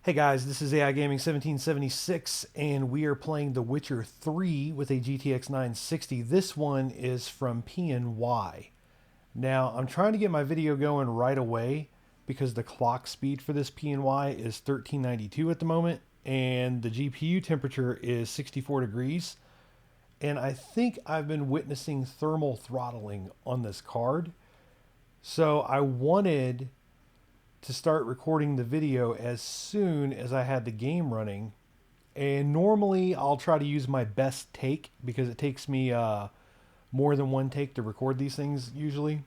Hey guys, this is AI Gaming 1776, and we are playing The Witcher 3 with a GTX 960. This one is from PNY. Now, I'm trying to get my video going right away because the clock speed for this PNY is 1392 at the moment, and the GPU temperature is 64 degrees. And I think I've been witnessing thermal throttling on this card. So I wanted to start recording the video as soon as I had the game running. And normally I'll try to use my best take because it takes me more than one take to record these things usually.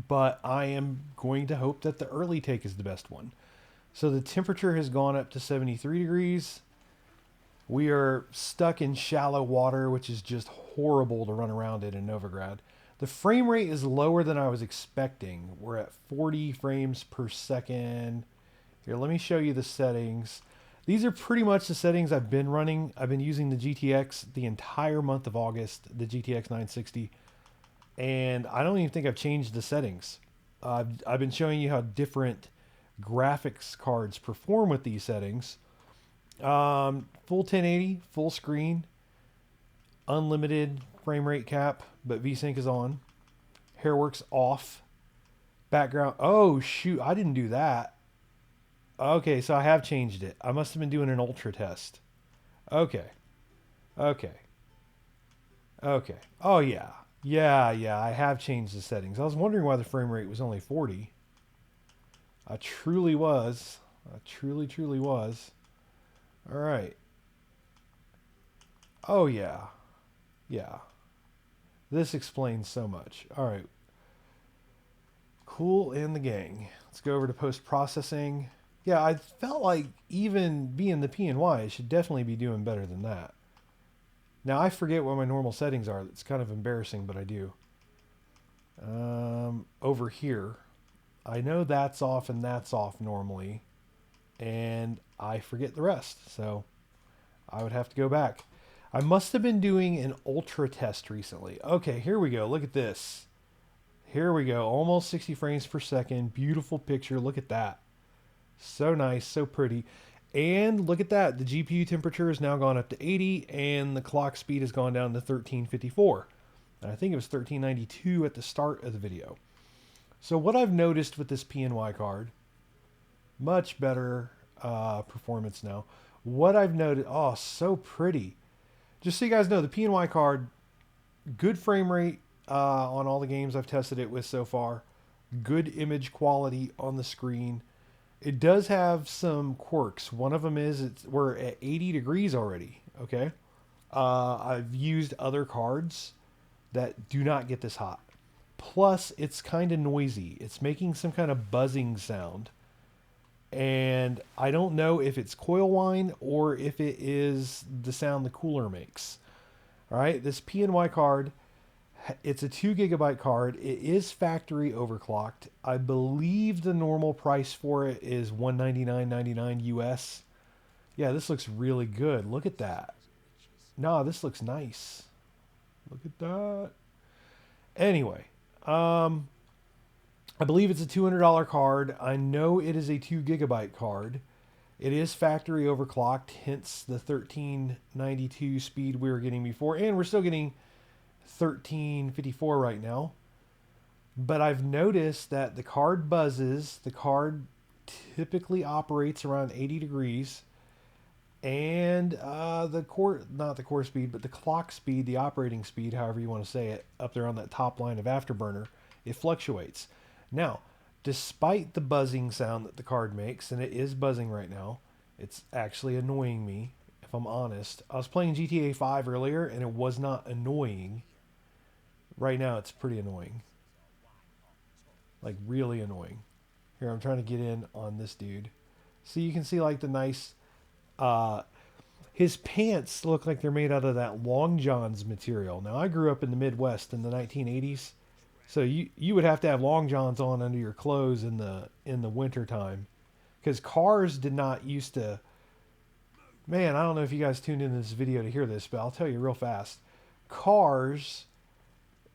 But I am going to hope that the early take is the best one. So the temperature has gone up to 73 degrees. We are stuck in shallow water, which is just horrible to run around in Novigrad. The frame rate is lower than I was expecting. We're at 40 frames per second. Here, let me show you the settings. These are pretty much the settings I've been running. I've been using the GTX the entire month of August, the GTX 960. And I don't even think I've changed the settings. I've been showing you how different graphics cards perform with these settings. Full 1080, full screen, unlimited frame rate cap, but VSync is on. Hairworks off. Background. Oh, shoot. I didn't do that. Okay, so I have changed it. I must have been doing an ultra test. Okay. Okay. Okay. Oh, yeah. Yeah. I have changed the settings. I was wondering why the frame rate was only 40. I truly was. I truly was. All right. Oh, yeah. Yeah. This explains so much. All right. Cool and the gang. Let's go over to post-processing. Yeah, I felt like even being the PNY, it should definitely be doing better than that. Now, I forget what my normal settings are. It's kind of embarrassing, but I do. Over here, I know that's off and that's off normally, and I forget the rest, so I would have to go back. I must have been doing an ultra test recently. Okay, here we go. Look at this. Here we go. Almost 60 frames per second. Beautiful picture. Look at that. So nice, so pretty. And look at that. The GPU temperature has now gone up to 80 and the clock speed has gone down to 1354. And I think it was 1392 at the start of the video. So what I've noticed with this PNY card, much better performance now. What I've noticed, oh, so pretty. Just so you guys know, the PNY card, good frame rate on all the games I've tested it with so far. Good image quality on the screen. It does have some quirks. One of them is we're at 80 degrees already. Okay, I've used other cards that do not get this hot. Plus, it's kind of noisy. It's making some kind of buzzing sound. And I don't know if it's coil whine or if it is the sound the cooler makes. All right, this PNY card, it's a 2 GB card. It is factory overclocked. I believe the normal price for it is $199.99 US. Yeah, this looks really good. Look at that. No, this looks nice. Look at that. Anyway, I believe it's a $200 card. I know it is a 2 GB card. It is factory overclocked, hence the 1392 speed we were getting before. And we're still getting 1354 right now. But I've noticed that the card buzzes. The card typically operates around 80 degrees. And not the core speed, but the clock speed, the operating speed, however you want to say it, up there on that top line of Afterburner, it fluctuates. Now, despite the buzzing sound that the card makes, and it is buzzing right now, it's actually annoying me, if I'm honest. I was playing GTA 5 earlier, and it was not annoying. Right now, it's pretty annoying. Like, really annoying. Here, I'm trying to get in on this dude. So you can see, like, the nice... his pants look like they're made out of that Long Johns material. Now, I grew up in the Midwest in the 1980s. So you would have to have long johns on under your clothes in the winter time, because cars did not used to. Man, I don't know if you guys tuned into this video to hear this, but I'll tell you real fast. Cars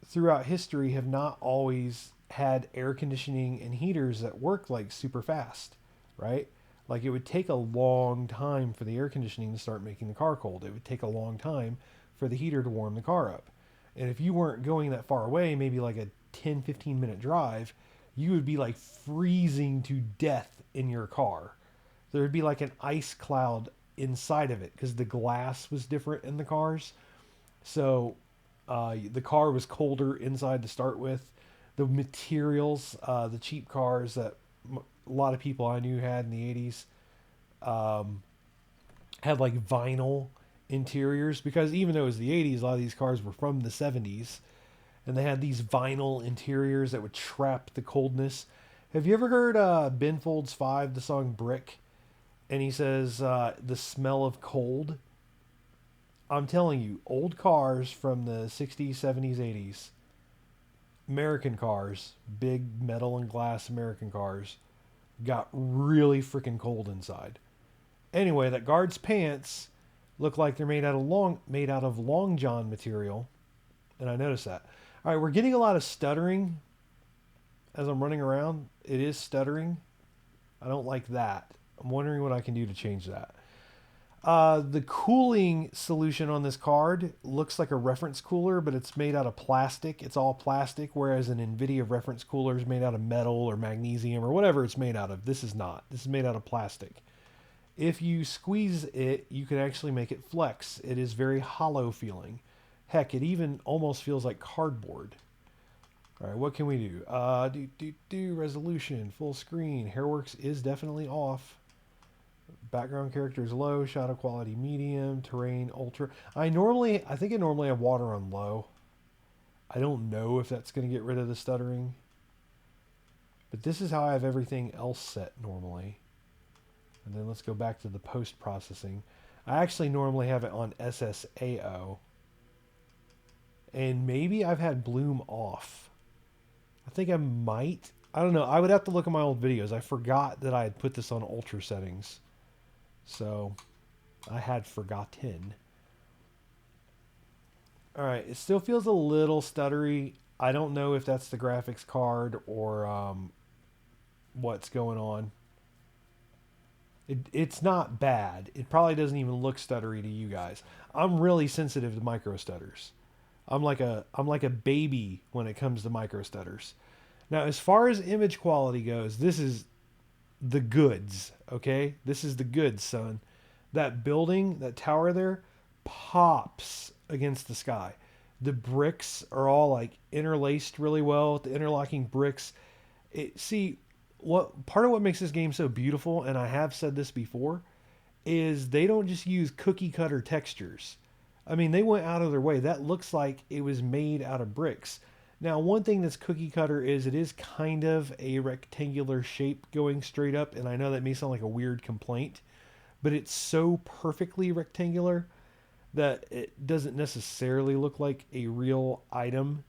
throughout history have not always had air conditioning and heaters that work like super fast, right? Like it would take a long time for the air conditioning to start making the car cold. It would take a long time for the heater to warm the car up. And if you weren't going that far away, maybe like a 10-15 minute drive, you would be like freezing to death in your car. There would be like an ice cloud inside of it because the glass was different in the cars. So the car was colder inside to start with. The materials, the cheap cars that a lot of people I knew had in the 80s had like vinyl interiors because even though it was the 80s, a lot of these cars were from the 70s and they had these vinyl interiors that would trap the coldness. Have you ever heard Ben Folds 5, the song Brick? And he says, the smell of cold. I'm telling you, old cars from the 60s, 70s, 80s, American cars, big metal and glass American cars, got really freaking cold inside. Anyway, that guard's pants look like they're made out of long john material, and I noticed that. All right, we're getting a lot of stuttering as I'm running around. It is stuttering. I don't like that. I'm wondering what I can do to change that. The cooling solution on this card looks like a reference cooler, but it's made out of plastic. It's all plastic, whereas an NVIDIA reference cooler is made out of metal or magnesium or whatever it's made out of. This is not. This is made out of plastic. If you squeeze it, you can actually make it flex. It is very hollow feeling. Heck, it even almost feels like cardboard. All right, what can we do? Resolution, full screen. Hairworks is definitely off. Background character is low, shadow quality medium, terrain ultra. I think I normally have water on low. I don't know if that's going to get rid of the stuttering. But this is how I have everything else set normally. And then let's go back to the post processing. I actually normally have it on SSAO. And maybe I've had bloom off. I think I might. I don't know. I would have to look at my old videos. I forgot that I had put this on ultra settings. So I had forgotten. All right, it still feels a little stuttery. I don't know if that's the graphics card or what's going on. It's not bad. It probably doesn't even look stuttery to you guys. I'm really sensitive to micro stutters. I'm like a baby when it comes to micro stutters. Now, as far as image quality goes, this is the goods, okay? This is the goods, son. That building, that tower there, pops against the sky. The bricks are all like interlaced really well. The interlocking bricks. What part of what makes this game so beautiful, and I have said this before, is they don't just use cookie cutter textures. I mean, they went out of their way. That looks like it was made out of bricks. Now, one thing that's cookie cutter is it is kind of a rectangular shape going straight up, and I know that may sound like a weird complaint, but it's so perfectly rectangular that it doesn't necessarily look like a real item.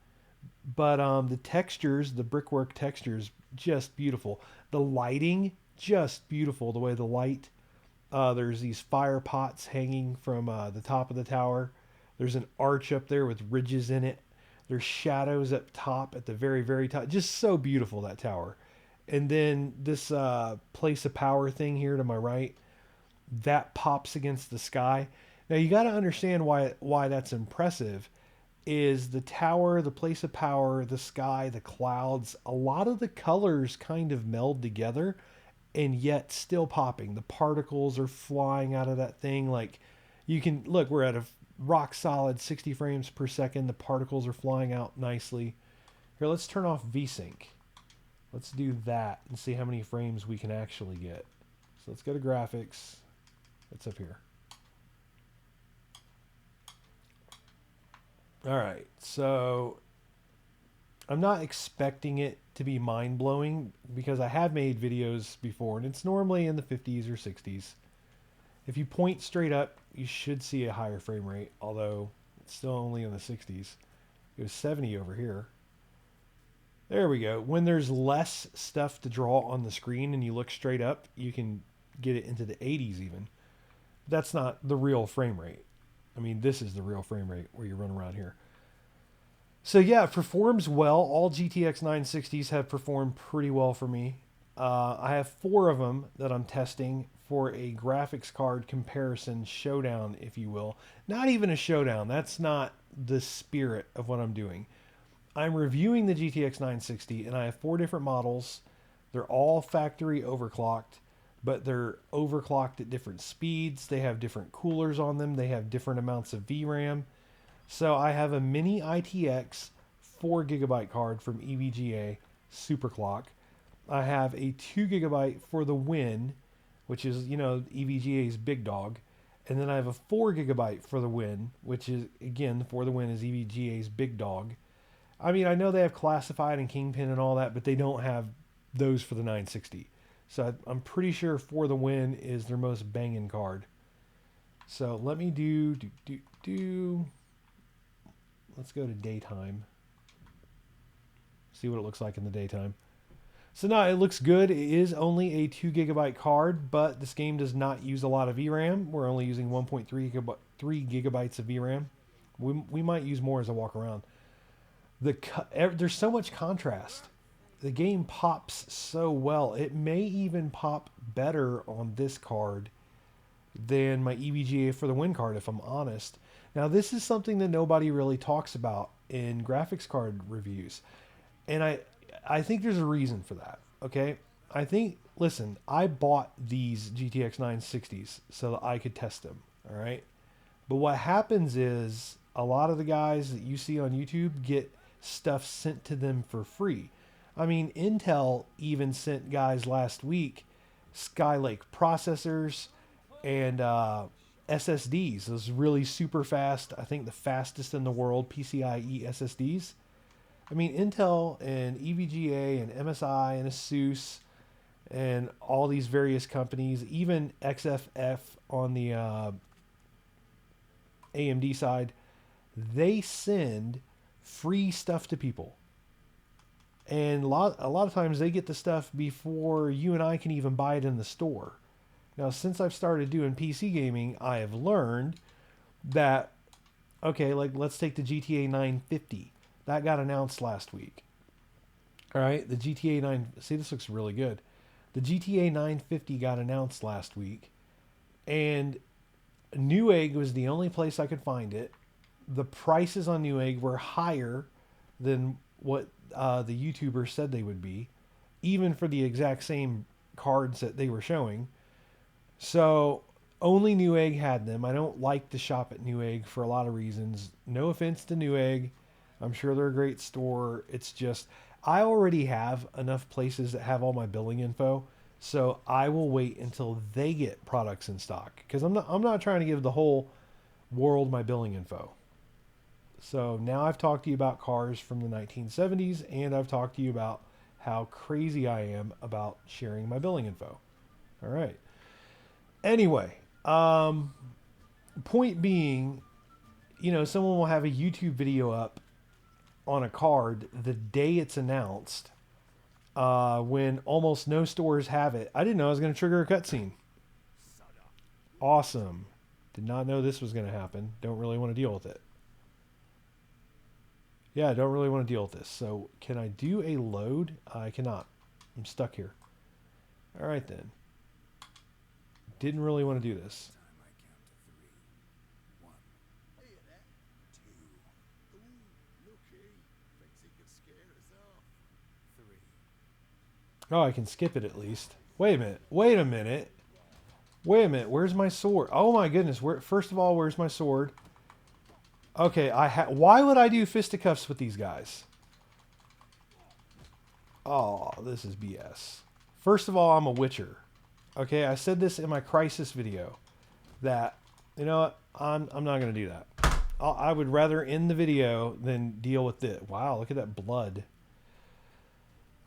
But the textures, the brickwork textures, just beautiful. The lighting, just beautiful. The way the light, there's these fire pots hanging from the top of the tower. There's an arch up there with ridges in it. There's shadows up top at the very, very top. Just so beautiful, that tower. And then this place of power thing here to my right, that pops against the sky. Now you got to understand why that's impressive. Is the tower, the place of power, the sky, the clouds, a lot of the colors kind of meld together and yet still popping. The particles are flying out of that thing. Like you can look, we're at a rock solid 60 frames per second. The particles are flying out nicely. Here, let's turn off VSync. Let's do that and see how many frames we can actually get. So let's go to graphics. It's up here. All right, so I'm not expecting it to be mind-blowing because I have made videos before and it's normally in the 50s or 60s. If you point straight up, you should see a higher frame rate, although it's still only in the 60s. It was 70 over here. There we go. When there's less stuff to draw on the screen and you look straight up, you can get it into the 80s even. That's not the real frame rate. I mean, this is the real frame rate where you run around here. So yeah, it performs well. All GTX 960s have performed pretty well for me. I have 4 of them that I'm testing for a graphics card comparison showdown, if you will. Not even a showdown. That's not the spirit of what I'm doing. I'm reviewing the GTX 960, and I have 4 different models. They're all factory overclocked, but they're overclocked at different speeds. They have different coolers on them. They have different amounts of VRAM. So I have a mini ITX 4 gigabyte card from EVGA Superclock. I have a 2 gigabyte for the Win, which is, EVGA's big dog. And then I have a 4 gigabyte for the Win, which is, again, for the Win is EVGA's big dog. I mean, I know they have Classified and Kingpin and all that, but they don't have those for the 960. So I'm pretty sure For the Win is their most banging card. So let me let's go to daytime. See what it looks like in the daytime. So now it looks good. It is only a 2 gigabyte card, but this game does not use a lot of VRAM. We're only using 1.3 gigabytes of VRAM. We might use more as I walk around. There's so much contrast. The game pops so well. It may even pop better on this card than my EVGA for the Win card, if I'm honest. Now, this is something that nobody really talks about in graphics card reviews. And I think there's a reason for that, okay? Listen, I bought these GTX 960s so that I could test them, all right? But what happens is a lot of the guys that you see on YouTube get stuff sent to them for free. I mean, Intel even sent guys last week Skylake processors and SSDs, those really super fast, I think the fastest in the world PCIe SSDs. I mean, Intel and EVGA and MSI and ASUS and all these various companies, even XFF on the AMD side, they send free stuff to people. And a lot of times they get the stuff before you and I can even buy it in the store. Now, since I've started doing PC gaming, I have learned that, okay, like let's take the GTA 950. That got announced last week. All right, the GTA 9, see, this looks really good. The GTA 950 got announced last week, and Newegg was the only place I could find it. The prices on Newegg were higher than what the YouTubers said they would be, even for the exact same cards that they were showing. So only Newegg had them. I don't like to shop at Newegg for a lot of reasons. No offense to Newegg. I'm sure they're a great store. It's just, I already have enough places that have all my billing info. So I will wait until they get products in stock, because I'm not trying to give the whole world my billing info. So now I've talked to you about cars from the 1970s, and I've talked to you about how crazy I am about sharing my billing info. All right. Anyway, point being, someone will have a YouTube video up on a card the day it's announced, when almost no stores have it. I didn't know I was going to trigger a cutscene. Awesome. Did not know this was going to happen. Don't really want to deal with it. Yeah, I don't really want to deal with this. So can I do a load? I cannot. I'm stuck here. All right then. Didn't really want to do this. Oh, I can skip it at least. Wait a minute. Wait a minute. Wait a minute. Where's my sword? Oh my goodness. First of all, where's my sword? Okay, why would I do fisticuffs with these guys? Oh, this is BS. First of all, I'm a Witcher. Okay, I said this in my Crisis video that, you know what, I'm not going to do that. I would rather end the video than deal with it. Wow, look at that blood.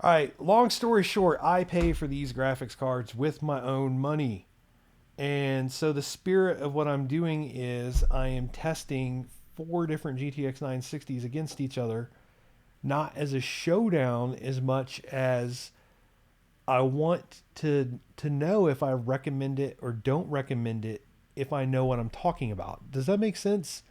All right, long story short, I pay for these graphics cards with my own money. And so the spirit of what I'm doing is I am testing 4 different GTX 960s against each other, not as a showdown as much as I want to know if I recommend it or don't recommend it, if I know what I'm talking about. Does that make sense?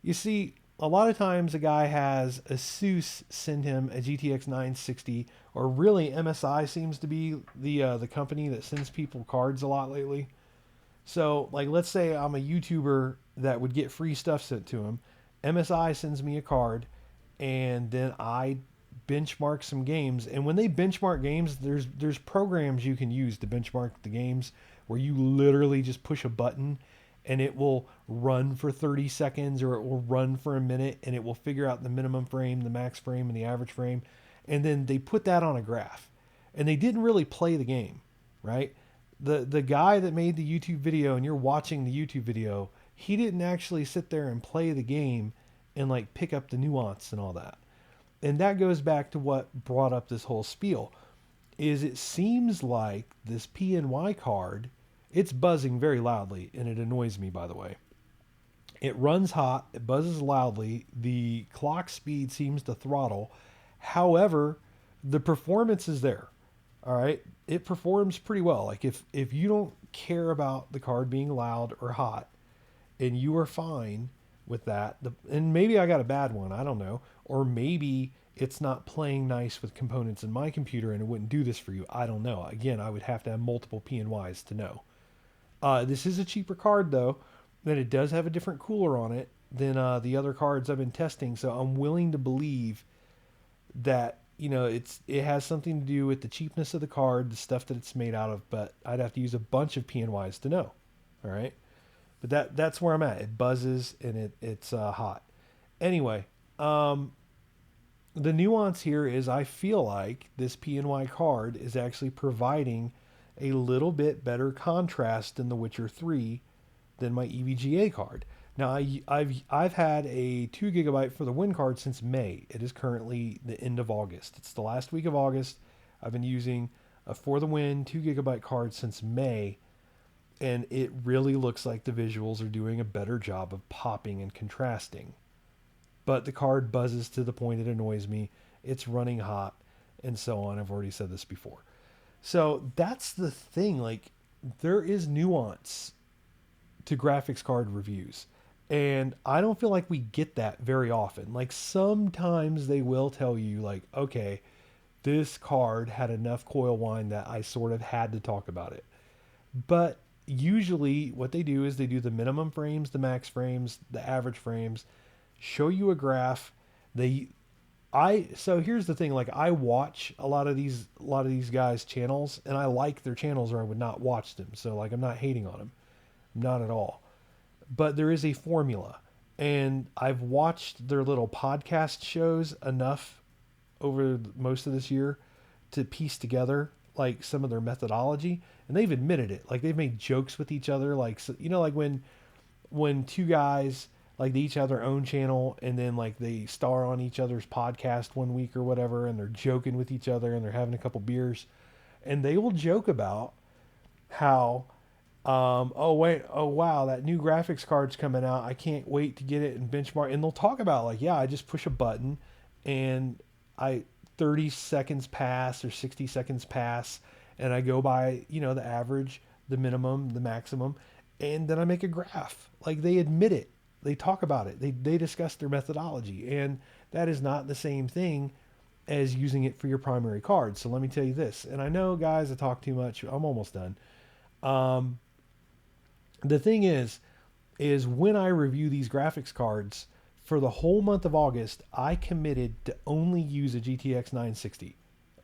You see, a lot of times a guy has Asus send him a GTX 960, or really MSI seems to be the company that sends people cards a lot lately. So, like, let's say I'm a YouTuber that would get free stuff sent to him. MSI sends me a card, and then I benchmark some games. And when they benchmark games, there's programs you can use to benchmark the games where you literally just push a button and it will run for 30 seconds or it will run for a minute and it will figure out the minimum frame, the max frame, and the average frame. And then they put that on a graph. And they didn't really play the game, right? The guy that made the YouTube video and you're watching the YouTube video, he didn't actually sit there and play the game and like pick up the nuance and all that. And that goes back to what brought up this whole spiel is it seems like this PNY card, it's buzzing very loudly and it annoys me, by the way. It runs hot, it buzzes loudly, the clock speed seems to throttle. However, the performance is there. All right, it performs pretty well. Like if you don't care about the card being loud or hot, and you are fine with that, and maybe I got a bad one, I don't know, or maybe it's not playing nice with components in my computer and it wouldn't do this for you. I don't know. Again, I would have to have multiple PNYs to know. This is a cheaper card though, and it does have a different cooler on it than the other cards I've been testing. So I'm willing to believe that it has something to do with the cheapness of the card, the stuff that it's made out of. But I'd have to use a bunch of PNYs to know. All right, but that's where I'm at. It buzzes and it's hot. Anyway, the nuance here is I feel like this PNY card is actually providing a little bit better contrast in The Witcher 3 than my EVGA card. Now, I've had a 2 gigabyte for the Win card since May. It is currently the end of August. It's the last week of August. I've been using a For the Win 2 gigabyte card since May, and it really looks like the visuals are doing a better job of popping and contrasting. But the card buzzes to the point it annoys me. It's running hot, and so on. I've already said this before. So that's the thing. Like, there is nuance to graphics card reviews. And I don't feel like we get that very often. Like sometimes they will tell you like, okay, this card had enough coil whine that I sort of had to talk about it. But usually what they do is they do the minimum frames, the max frames, the average frames, show you a graph. So here's the thing, like I watch a lot of these guys' channels and I like their channels or I would not watch them. So like I'm not hating on them. Not at all. But there is a formula. And I've watched their little podcast shows enough over most of this year to piece together like some of their methodology. And they've admitted it. Like they've made jokes with each other. Like, so, like when two guys, like they each have their own channel and then like they star on each other's podcast one week or whatever. And they're joking with each other and they're having a couple beers. And they will joke about how oh wait, oh wow, that new graphics card's coming out. I can't wait to get it and benchmark. And they'll talk about like, yeah, I just push a button and 30 seconds pass or 60 seconds pass and I go by, the average, the minimum, the maximum, and then I make a graph. Like they admit it. They talk about it. They discuss their methodology. And that is not the same thing as using it for your primary card. So let me tell you this. And I know guys, I talk too much. I'm almost done. The thing is when I review these graphics cards for the whole month of August, I committed to only use a GTX 960.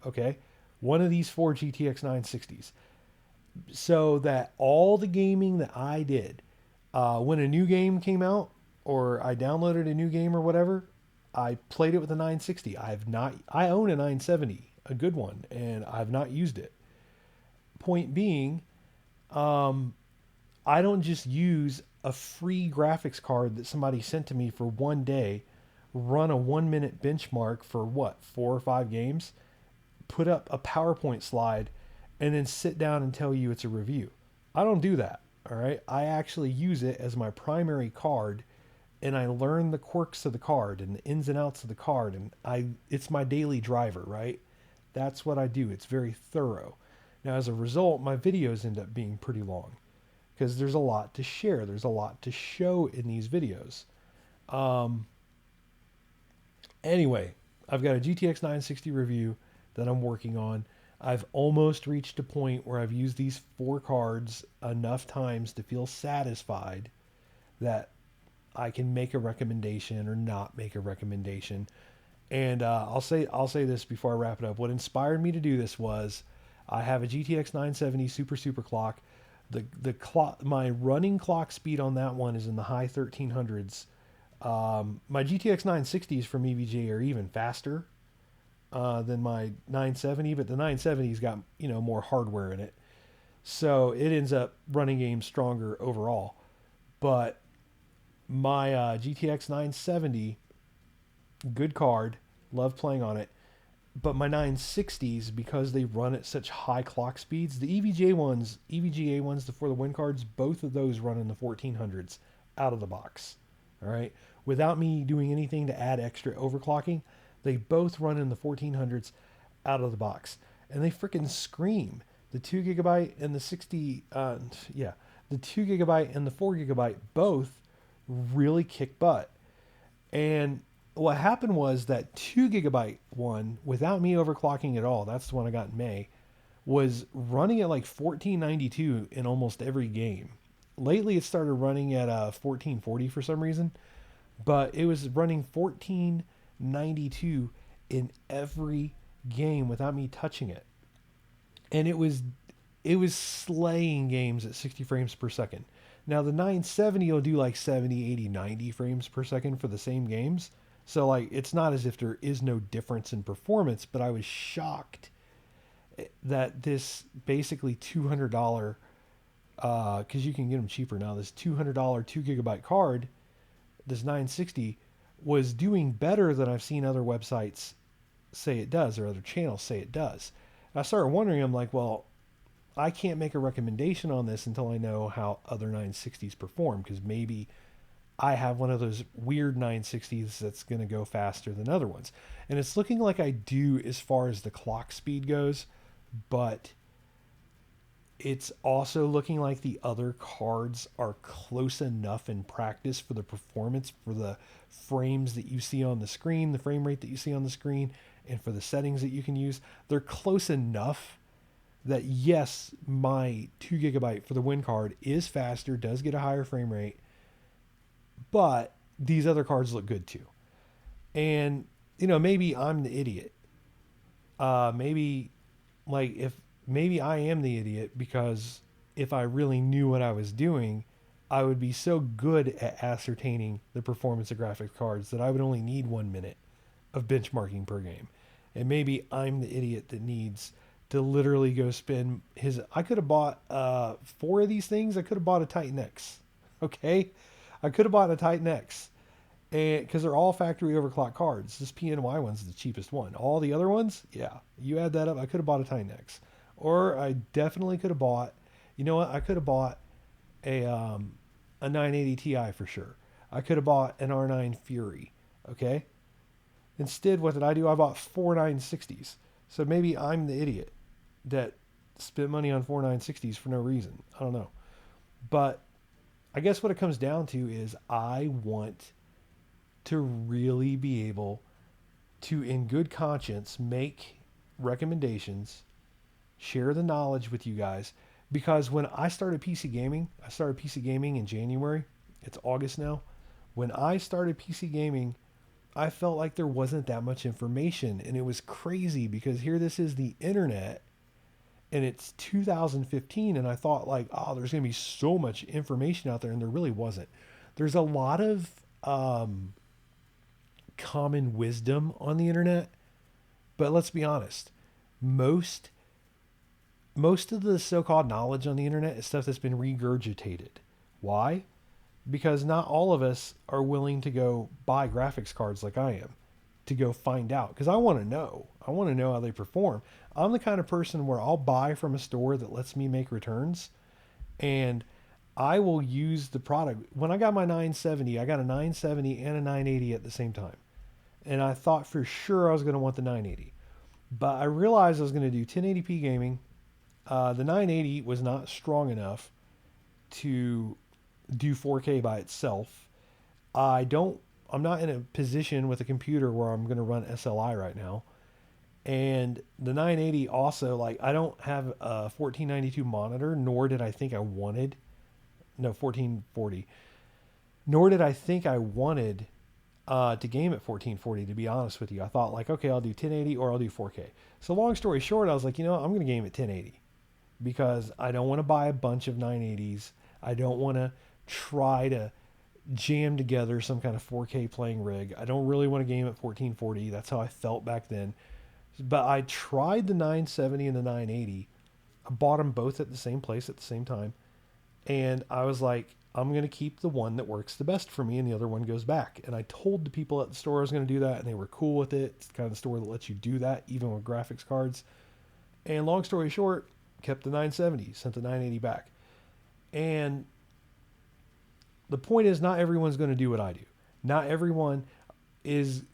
Okay. One of these 4 GTX 960s. So that all the gaming that I did, when a new game came out or I downloaded a new game or whatever, I played it with a 960. I own a 970, a good one, and I've not used it. Point being, I don't just use a free graphics card that somebody sent to me for one day, run a 1 minute benchmark for 4 or 5 games, put up a PowerPoint slide, and then sit down and tell you it's a review. I don't do that. All right. I actually use it as my primary card and I learn the quirks of the card and the ins and outs of the card. And it's my daily driver, right? That's what I do. It's very thorough. Now, as a result, my videos end up being pretty long because there's a lot to share. There's a lot to show in these videos. Anyway, I've got a GTX 960 review that I'm working on. I've almost reached a point where I've used these four cards enough times to feel satisfied that I can make a recommendation or not make a recommendation. And I'll say this before I wrap it up. What inspired me to do this was I have a GTX 970 super clock. The clock, my running clock speed on that one is in the high 1300s. My GTX 960s from EVGA are even faster than my 970, but the 970's got more hardware in it, so it ends up running games stronger overall. But my GTX 970, good card, love playing on it. But my 960s, because they run at such high clock speeds, the EVGA ones, the for the win cards, both of those run in the 1400s out of the box. All right, without me doing anything to add extra overclocking, they both run in the 1400s out of the box, and they freaking scream. The 2 GB and the 60, the 2 GB and the 4 GB both really kick butt. And what happened was that 2 GB one, without me overclocking at all, that's the one I got in May, was running at like 1492 in almost every game. Lately, it started running at 1440 for some reason, but it was running 1492 in every game without me touching it, and it was slaying games at 60 frames per second. Now the 970 will do like 70, 80, 90 frames per second for the same games. So like it's not as if there is no difference in performance, but I was shocked that this basically $200 because you can get them cheaper now. This $200 2 GB card, this 960, was doing better than I've seen other websites say it does or other channels say it does. And I started wondering, I'm like, well, I can't make a recommendation on this until I know how other 960s perform, because maybe I have one of those weird 960s that's going to go faster than other ones. And it's looking like I do as far as the clock speed goes, but it's also looking like the other cards are close enough in practice for the performance, for the frames that you see on the screen, the frame rate that you see on the screen, and for the settings that you can use. They're close enough that yes, my 2 GB for the win card is faster, does get a higher frame rate, but these other cards look good too. And maybe I'm the idiot. Maybe like if maybe I am the idiot, because if I really knew what I was doing, I would be so good at ascertaining the performance of graphics cards that I would only need 1 minute of benchmarking per game. And maybe I'm the idiot that needs to literally go spend his. I could have bought 4 of these things. I could have bought a Titan X. Okay, I could have bought a Titan X, and because they're all factory overclock cards. This PNY one's the cheapest one. All the other ones, yeah, you add that up, I could have bought a Titan X, or I definitely could have bought. You know what? I could have bought a 980 Ti for sure. I could have bought an R9 Fury. Okay. Instead, what did I do? I bought 4 960s. So maybe I'm the idiot that spent money on 4 960s for no reason. I don't know. But I guess what it comes down to is I want to really be able to, in good conscience, make recommendations, share the knowledge with you guys. Because when I started PC gaming, I started PC gaming in January. It's August now. When I started PC gaming, I felt like there wasn't that much information, and it was crazy because here this is the internet, and it's 2015, and I thought like, oh, there's going to be so much information out there, and there really wasn't. There's a lot of common wisdom on the internet, but let's be honest, most of the so-called knowledge on the internet is stuff that's been regurgitated. Why? Because not all of us are willing to go buy graphics cards like I am to go find out. Because I want to know. I want to know how they perform. I'm the kind of person where I'll buy from a store that lets me make returns, and I will use the product. When I got my 970, I got a 970 and a 980 at the same time. And I thought for sure I was going to want the 980. But I realized I was going to do 1080p gaming. The 980 was not strong enough to do 4K by itself. I I'm not in a position with a computer where I'm going to run SLI right now. And the 980 also, like, I don't have a 1492 monitor, nor did I think I wanted, no, 1440, nor did I think I wanted to game at 1440, to be honest with you. I thought, like, okay, I'll do 1080 or I'll do 4K. So long story short, I was like, I'm going to game at 1080 because I don't want to buy a bunch of 980s. I don't want to try to jam together some kind of 4K playing rig. I don't really want to game at 1440. That's how I felt back then. But I tried the 970 and the 980. I bought them both at the same place at the same time. And I was like, I'm going to keep the one that works the best for me, and the other one goes back. And I told the people at the store I was going to do that, and they were cool with it. It's kind of the store that lets you do that, even with graphics cards. And long story short, kept the 970, sent the 980 back. And the point is, not everyone's going to do what I do. Not everyone is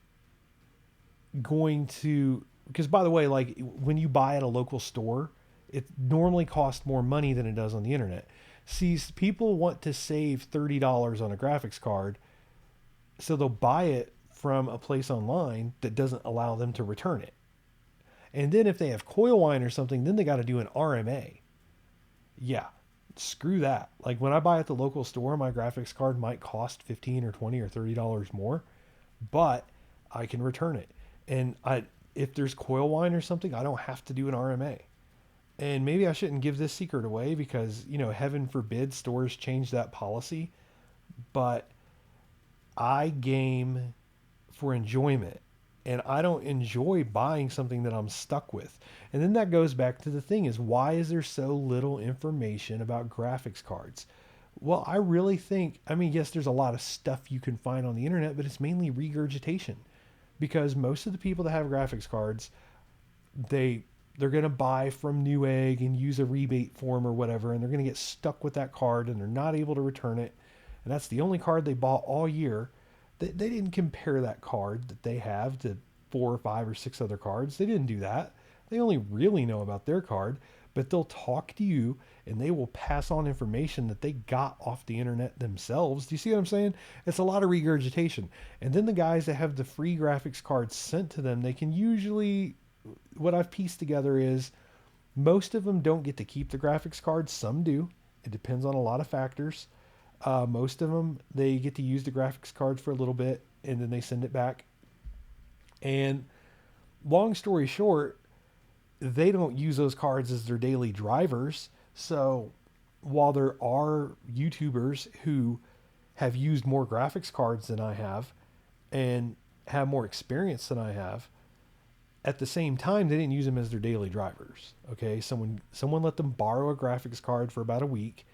going to, because by the way, like when you buy at a local store, it normally costs more money than it does on the internet. See, people want to save $30 on a graphics card, so they'll buy it from a place online that doesn't allow them to return it. And then if they have coil wine or something, then they got to do an RMA. Yeah, screw that. Like when I buy at the local store, my graphics card might cost 15 or 20 or $30 more, but I can return it. And if there's coil wine or something, I don't have to do an RMA. And maybe I shouldn't give this secret away because, heaven forbid stores change that policy. But I game for enjoyment. And I don't enjoy buying something that I'm stuck with. And then that goes back to the thing is, why is there so little information about graphics cards? Well, I really think, yes, there's a lot of stuff you can find on the internet, but it's mainly regurgitation. Because most of the people that have graphics cards, they're going to buy from Newegg and use a rebate form or whatever, and they're going to get stuck with that card and they're not able to return it. And that's the only card they bought all year. They didn't compare that card that they have to 4 or 5 or 6 other cards. They didn't do that. They only really know about their card, but they'll talk to you and they will pass on information that they got off the internet themselves. Do you see what I'm saying? It's a lot of regurgitation. And then the guys that have the free graphics cards sent to them, they can usually, what I've pieced together is most of them don't get to keep the graphics cards. Some do. It depends on a lot of factors. Most of them, they get to use the graphics card for a little bit and then they send it back. And long story short, they don't use those cards as their daily drivers. So while there are YouTubers who have used more graphics cards than I have and have more experience than I have, at the same time, they didn't use them as their daily drivers. Okay, someone let them borrow a graphics card for about a week.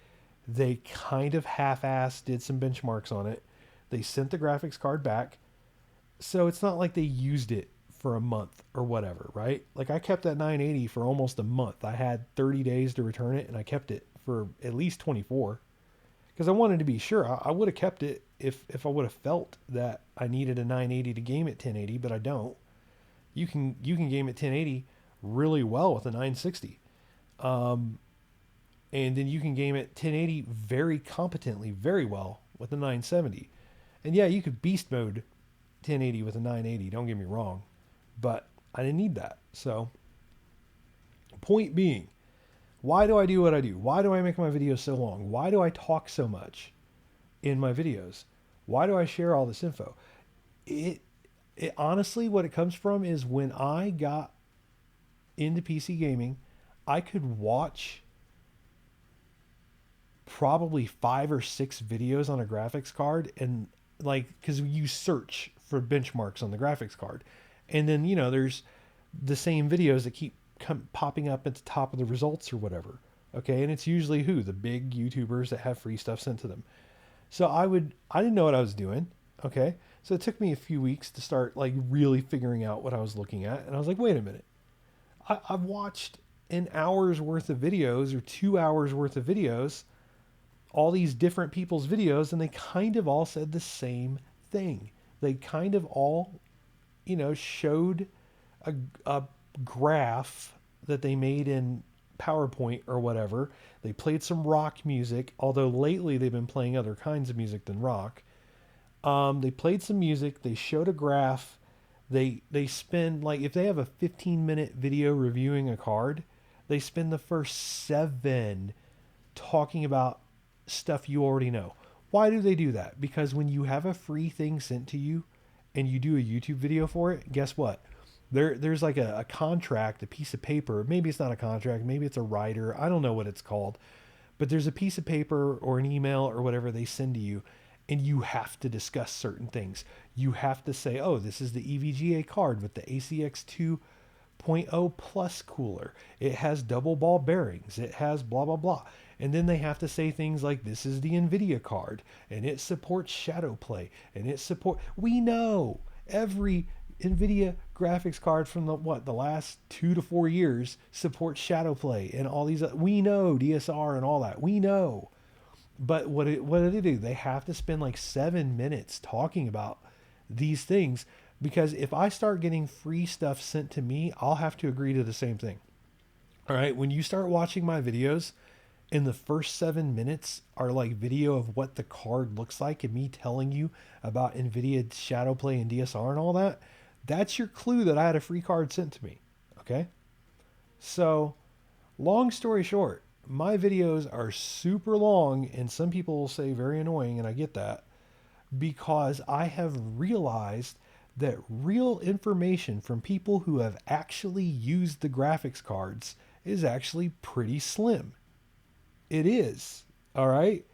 They kind of half-assed did some benchmarks on it. They sent the graphics card back. So it's not like they used it for a month or whatever, right? Like I kept that 980 for almost a month. I had 30 days to return it and I kept it for at least 24 because I wanted to be sure. I would have kept it if I would have felt that I needed a 980 to game at 1080, but I don't. You can game at 1080 really well with a 960. And then you can game at 1080 very competently, very well with a 970. And yeah, you could beast mode 1080 with a 980, don't get me wrong. But I didn't need that. So, point being, why do I do what I do? Why do I make my videos so long? Why do I talk so much in my videos? Why do I share all this info? It honestly, what it comes from is when I got into PC gaming, I could watch probably 5 or 6 videos on a graphics card and because you search for benchmarks on the graphics card. And then, there's the same videos that keep popping up at the top of the results or whatever. Okay. And it's usually the big YouTubers that have free stuff sent to them. So I didn't know what I was doing. Okay. So it took me a few weeks to start really figuring out what I was looking at. And I was like, wait a minute. I've watched an hour's worth of videos or 2 hours worth of videos, all these different people's videos, and they kind of all said the same thing. They kind of all, showed a graph that they made in PowerPoint or whatever. They played some rock music, although lately they've been playing other kinds of music than rock. They played some music. They showed a graph. They spend, like, if they have a 15-minute video reviewing a card, they spend the first 7 talking about stuff you already know. Why do they do that? Because when you have a free thing sent to you and you do a YouTube video for it, guess what? There's like a contract, a piece of paper. Maybe it's not a contract, maybe it's a writer. I don't know what it's called. But there's a piece of paper or an email or whatever they send to you, and you have to discuss certain things. You have to say, oh, this is the EVGA card with the ACX 2.0 plus cooler. It has double ball bearings. It has blah, blah, blah. And then they have to say things like, this is the NVIDIA card, and it supports shadow play, and it support. We know every NVIDIA graphics card from the last 2 to 4 years supports shadow play and all these. We know DSR and all that. We know. But what do they do? They have to spend like 7 minutes talking about these things, because if I start getting free stuff sent to me, I'll have to agree to the same thing. All right. When you start watching my videos and the first 7 minutes are like video of what the card looks like and me telling you about NVIDIA shadow play and DSR and all that, that's your clue that I had a free card sent to me. Okay. So long story short, my videos are super long, and some people will say very annoying, and I get that, because I have realized that real information from people who have actually used the graphics cards is actually pretty slim. It is. All right.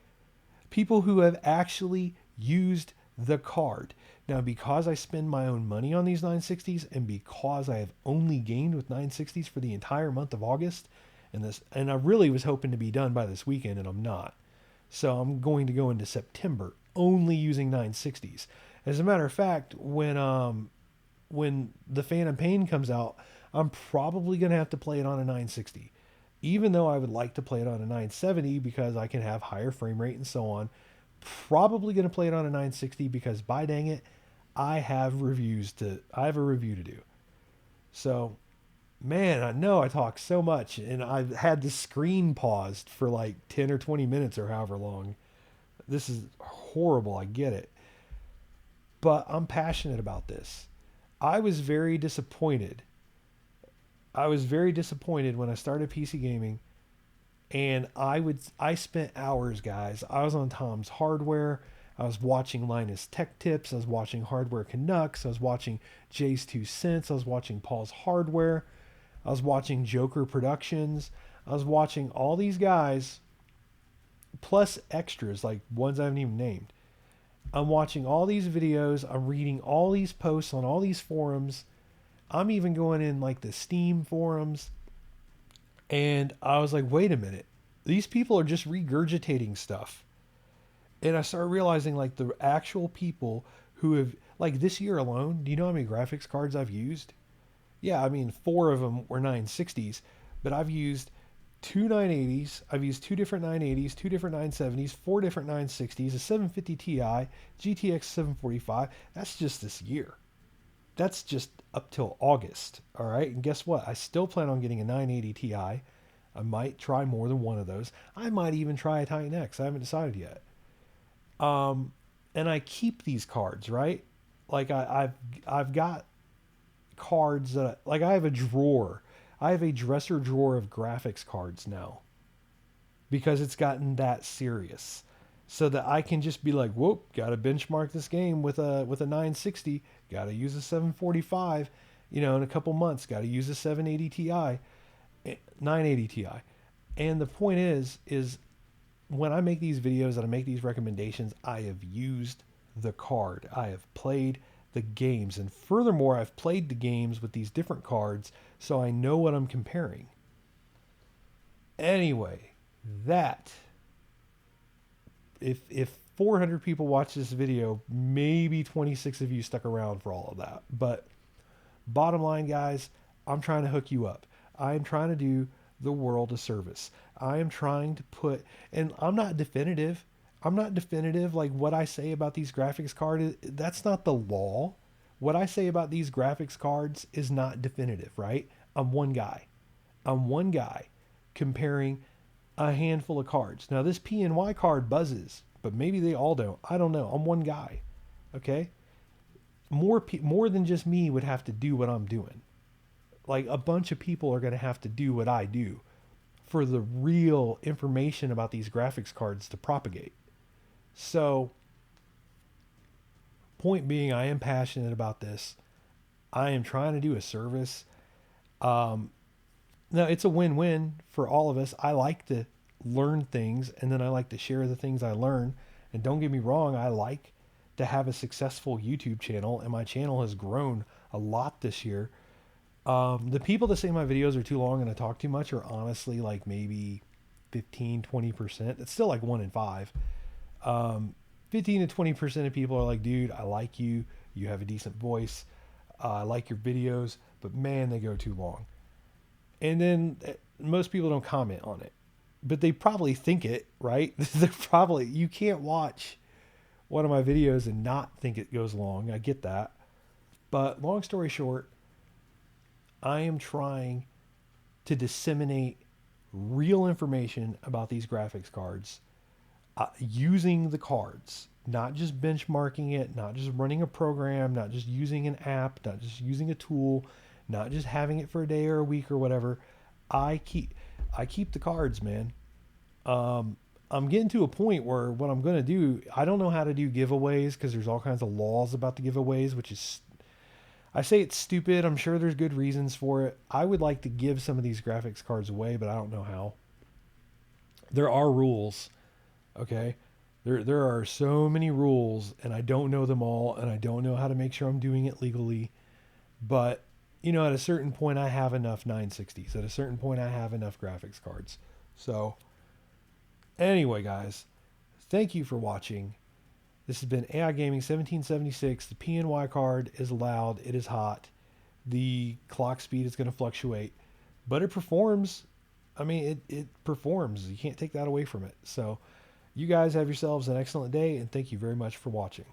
People who have actually used the card. Now, because I spend my own money on these 960s, and because I have only gamed with 960s for the entire month of August, and I really was hoping to be done by this weekend, and I'm not. So I'm going to go into September only using 960s. As a matter of fact, when the Phantom Pain comes out, I'm probably going to have to play it on a 960. Even though I would like to play it on a 970 because I can have higher frame rate and so on. Probably going to play it on a 960 because, by dang it, I have a review to do. So, man, I know I talk so much, and I've had the screen paused for like 10 or 20 minutes or however long. This is horrible. I get it. But I'm passionate about this. I was very disappointed. I was very disappointed when I started PC gaming, and I spent hours, guys. I was on Tom's Hardware. I was watching Linus Tech Tips. I was watching Hardware Canucks. I was watching Jay's 2 Cents. I was watching Paul's Hardware. I was watching Joker Productions. I was watching all these guys, plus extras, like ones I haven't even named. I'm watching all these videos. I'm reading all these posts on all these forums. I'm even going in like the Steam forums. And I was like, wait a minute. These people are just regurgitating stuff. And I started realizing, like, the actual people who have, like, this year alone, do you know how many graphics cards I've used? Yeah, I mean, 4 of them were 960s, but I've used 2 980s. I've used 2 different 980s, 2 different 970s, 4 different 960s, a 750 Ti, GTX 745. That's just this year. That's just up till August. All right. And guess what? I still plan on getting a 980 Ti. I might try more than one of those. I might even try a Titan X. I haven't decided yet. And I keep these cards, right? Like I've got cards that, like, I have a drawer. I have a dresser drawer of graphics cards now, because it's gotten that serious, so that I can just be like, whoop, got to benchmark this game with a 960, got to use a 745, in a couple months, got to use a 780 Ti, 980 Ti. And the point is when I make these videos and I make these recommendations, I have used the card. I have played the games. And furthermore, I've played the games with these different cards, so I know what I'm comparing. Anyway, if 400 people watch this video, maybe 26 of you stuck around for all of that. But bottom line, guys, I'm trying to hook you up. I'm trying to do the world a service. I am trying to put, and I'm not definitive. Like, what I say about these graphics cards, that's not the law. What I say about these graphics cards is not definitive, right? I'm one guy comparing a handful of cards. Now, this PNY card buzzes, but maybe they all don't. I don't know. I'm one guy. Okay, more than just me would have to do what I'm doing. Like a bunch of people are going to have to do what I do for the real information about these graphics cards to propagate. So, point being, I am passionate about this. I am trying to do a service. Um, no, it's a win-win for all of us. I like to learn things, and then I like to share the things I learn. And don't get me wrong, I like to have a successful YouTube channel, and my channel has grown a lot this year. The people that say my videos are too long and I talk too much are honestly like maybe 15-20%. It's still like 1 in 5. um, 15 to 20% of people are like, dude, I like you. You have a decent voice. I like your videos, but man, they go too long. And then most people don't comment on it, but they probably think it, right? They're probably, you can't watch one of my videos and not think it goes long. I get that. But long story short, I am trying to disseminate real information about these graphics cards using the cards, not just benchmarking it, not just running a program, not just using an app, not just using a tool, not just having it for a day or a week or whatever. I keep I keep the cards, man. I'm getting to a point where what I'm going to do, I don't know how to do giveaways because there's all kinds of laws about the giveaways, which is, I say it's stupid. I'm sure there's good reasons for it. I would like to give some of these graphics cards away, but I don't know how. There are rules, okay? There are so many rules, and I don't know them all, and I don't know how to make sure I'm doing it legally. But at a certain point, I have enough 960s. At a certain point, I have enough graphics cards. So, anyway, guys, thank you for watching. This has been AI Gaming 1776. The PNY card is loud. It is hot. The clock speed is going to fluctuate, but it performs. I mean, it performs. You can't take that away from it. So, you guys have yourselves an excellent day, and thank you very much for watching.